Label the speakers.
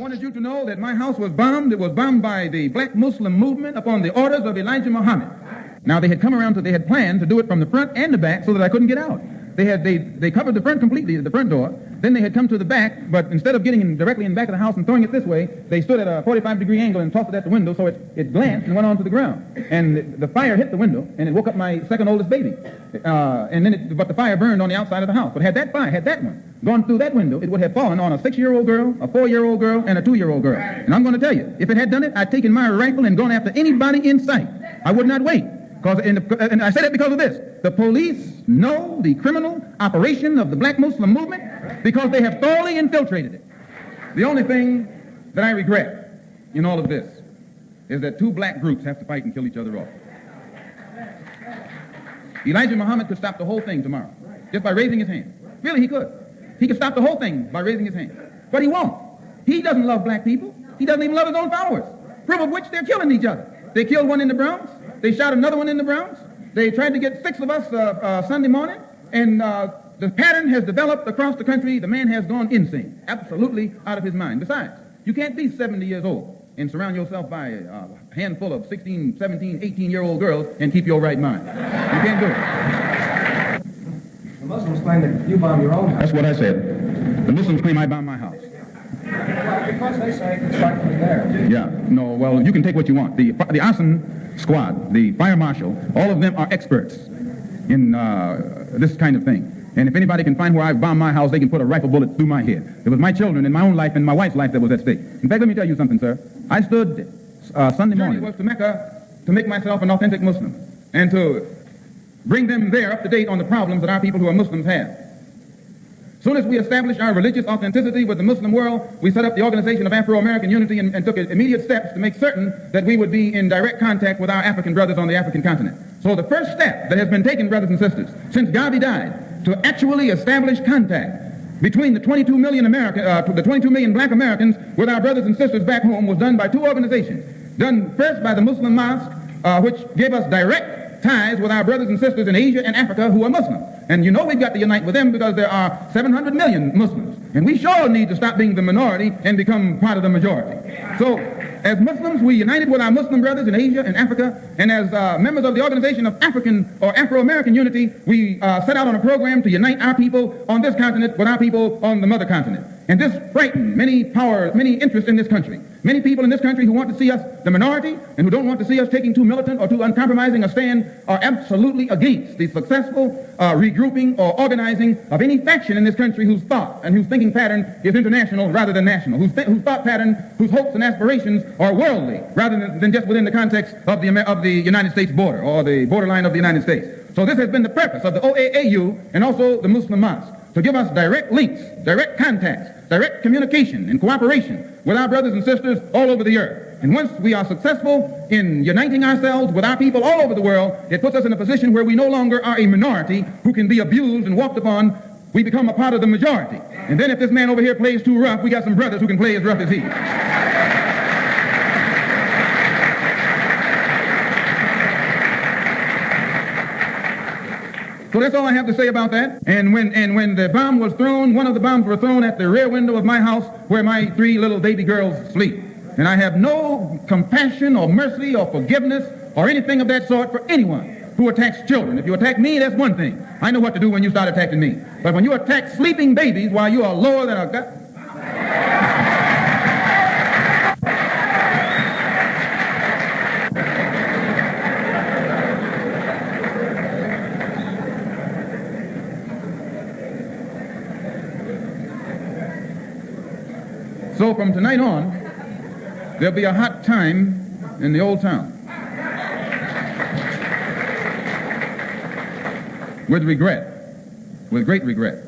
Speaker 1: I wanted you to know that my house was bombed. It was bombed by the black Muslim movement upon the orders of Elijah Muhammad. Now, they had planned to do it from the front and the back so that I couldn't get out. They covered the front completely, the front door. Then they had come to the back, but instead of getting directly in the back of the house and throwing it this way, they stood at a 45-degree angle and tossed it at the window so it glanced and went onto the ground. And the fire hit the window, and it woke up my second oldest baby. But the fire burned on the outside of the house. But had that one gone through that window, it would have fallen on a 6-year-old girl, a 4-year-old girl, and a 2-year-old girl. And I'm going to tell you, if it had done it, I'd taken my rifle and gone after anybody in sight. I would not wait. And I say that because of this. The police know the criminal operation of the black Muslim movement because they have thoroughly infiltrated it. The only thing that I regret in all of this is that two black groups have to fight and kill each other off. Elijah Muhammad could stop the whole thing tomorrow just by raising his hand. Really, he could. He could stop the whole thing by raising his hand. But he won't. He doesn't love black people. He doesn't even love his own followers. Proof of which they're killing each other. They killed one in the Bronx. They shot another one in the Bronx. They tried to get 6 of us Sunday morning. And the pattern has developed across the country. The man has gone insane. Absolutely out of his mind. Besides, you can't be 70 years old and surround yourself by a handful of 16, 17, 18-year-old girls and keep your right mind. You can't do it.
Speaker 2: The Muslims claim that you bombed your own house.
Speaker 1: That's what I said. The Muslims claim I bombed my house.
Speaker 2: Well, because they say it's right from there.
Speaker 1: Yeah, no, well, you can take what you want. The Asan squad, the fire marshal, all of them are experts in this kind of thing. And if anybody can find where I've bombed my house, they can put a rifle bullet through my head. It was my children and my own life and my wife's life that was at stake. In fact, let me tell you something, sir. I stood Sunday morning was to Mecca to make myself an authentic Muslim and to bring them there up to date on the problems that our people who are Muslims have. As soon as we established our religious authenticity with the Muslim world, we set up the Organization of Afro-American Unity and took immediate steps to make certain that we would be in direct contact with our African brothers on the African continent. So the first step that has been taken, brothers and sisters, since Garvey died, to actually establish contact between the 22 million black Americans with our brothers and sisters back home was done by 2 organizations. Done first by the Muslim Mosque, which gave us direct ties with our brothers and sisters in Asia and Africa who are Muslim. And you know we've got to unite with them because there are 700 million Muslims. And we sure need to stop being the minority and become part of the majority. So, as Muslims, we united with our Muslim brothers in Asia and Africa, and as members of the Organization of African or Afro-American Unity, we set out on a program to unite our people on this continent with our people on the mother continent. And this frightened many interests in this country. Many people in this country who want to see us the minority and who don't want to see us taking too militant or too uncompromising a stand are absolutely against the successful regrouping or organizing of any faction in this country whose thought and whose thinking pattern is international rather than national, whose thought pattern, whose hopes and aspirations are worldly rather than just within the context of the United States border or the borderline of the United States. So this has been the purpose of the OAAU and also the Muslim Mosque, to give us direct links, direct contacts, direct communication and cooperation with our brothers and sisters all over the earth. And once we are successful in uniting ourselves with our people all over the world, it puts us in a position where we no longer are a minority who can be abused and walked upon. We become a part of the majority. And then if this man over here plays too rough, we got some brothers who can play as rough as he. So that's all I have to say about that. And when the bomb was thrown, one of the bombs were thrown at the rear window of my house where my 3 little baby girls sleep. And I have no compassion or mercy or forgiveness or anything of that sort for anyone who attacks children. If you attack me, that's one thing. I know what to do when you start attacking me. But when you attack sleeping babies while you are lower than a... So from tonight on, there'll be a hot time in the old town. With regret, with great regret.